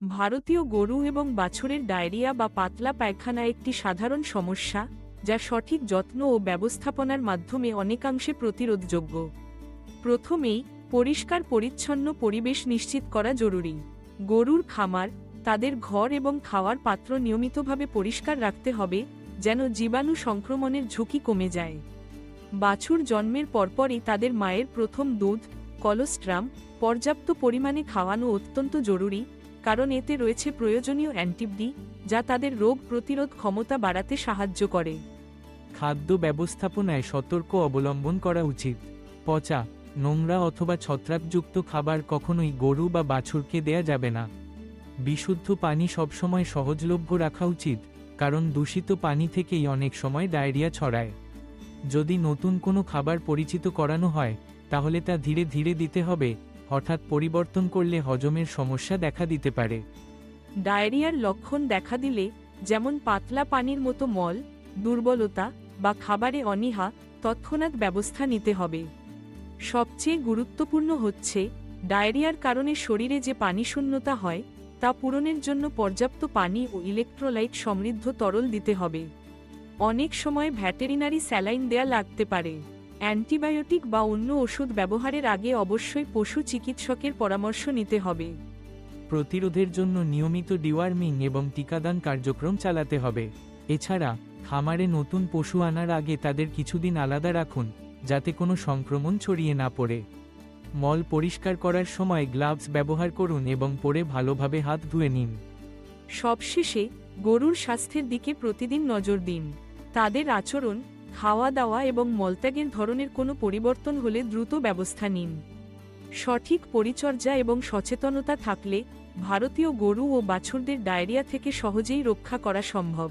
ভারতীয় গরু এবং বাছুরের ডায়রিয়া বা পাতলা পায়খানা একটি সাধারণ সমস্যা, যা সঠিক যত্ন ও ব্যবস্থাপনার মাধ্যমে অনেকাংশে প্রতিরোধযোগ্য। প্রথমেই, পরিষ্কার পরিচ্ছন্ন পরিবেশ নিশ্চিত করা জরুরি। গরুর খামার, তাদের ঘর এবং খাওয়ার পাত্র নিয়মিতভাবে পরিষ্কার রাখতে হবে, যেন জীবাণু সংক্রমণের ঝুঁকি কমে যায়। বাছুর জন্মের পরপরই তাদের মায়ের প্রথম দুধ, কলোস্ট্রাম, পর্যাপ্ত পরিমাণে খাওয়ানো অত্যন্ত জরুরি, কারণ এতে রয়েছে প্রয়োজনীয় অ্যান্টিবডি, যা তাদের রোগ প্রতিরোধ ক্ষমতা বাড়াতে সাহায্য করে। খাদ্য ব্যবস্থাপনায় সতর্ক অবলম্বন করা উচিত। পচা, নোংরা অথবা ছত্রাকযুক্ত খাবার কখনোই গরু বা বাছুরকে দেয়া যাবে না। বিশুদ্ধ পানি সবসময় সহজলভ্য রাখা উচিত, কারণ দূষিত পানি থেকেই অনেক সময় ডায়রিয়া ছড়ায়। যদি নতুন কোনো খাবার পরিচিত করানো হয়, তাহলে তা ধীরে ধীরে দিতে হবে, হঠাৎ পরিবর্তন করলে হজমের সমস্যা দেখা দিতে পারে। ডায়রিয়ার লক্ষণ দেখা দিলে, যেমন পাতলা পানির মতো মল, দুর্বলতা বা খাবারে অনীহা, তৎক্ষণাৎ ব্যবস্থা নিতে হবে। সবচেয়ে গুরুত্বপূর্ণ হচ্ছে, ডায়রিয়ার কারণে শরীরে যে পানিশূন্যতা হয়, তা পূরণের জন্য পর্যাপ্ত পানি ও ইলেকট্রোলাইট সমৃদ্ধ তরল দিতে হবে। অনেক সময় ভেটেরিনারি স্যালাইন দেয়া লাগতে পারে। অ্যান্টিবায়োটিক বা অন্য ওষুধ ব্যবহারের আগে অবশ্যই পশু চিকিৎসকের পরামর্শ নিতে হবে। প্রতিরোধের জন্য নিয়মিত ডিওয়ার্মিং এবং টিকাদান কার্যক্রম চালাতে হবে। এছাড়া, খামারে নতুন পশু আনার আগে তাদের কিছুদিন আলাদা রাখুন, যাতে কোনো সংক্রমণ ছড়িয়ে না পড়ে। মল পরিষ্কার করার সময় গ্লাভস ব্যবহার করুন এবং পরে ভালোভাবে হাত ধুয়ে নিন। সবশেষে, গরুর স্বাস্থ্যের দিকে প্রতিদিন নজর দিন। তাদের আচরণ, খাওয়া দাওয়া এবং মলত্যাগের ধরনের কোনো পরিবর্তন হলে দ্রুত ব্যবস্থা নিন। সঠিক পরিচর্যা এবং সচেতনতা থাকলে ভারতীয় গরু ও বাছুরদের ডায়রিয়া থেকে সহজেই রক্ষা করা সম্ভব।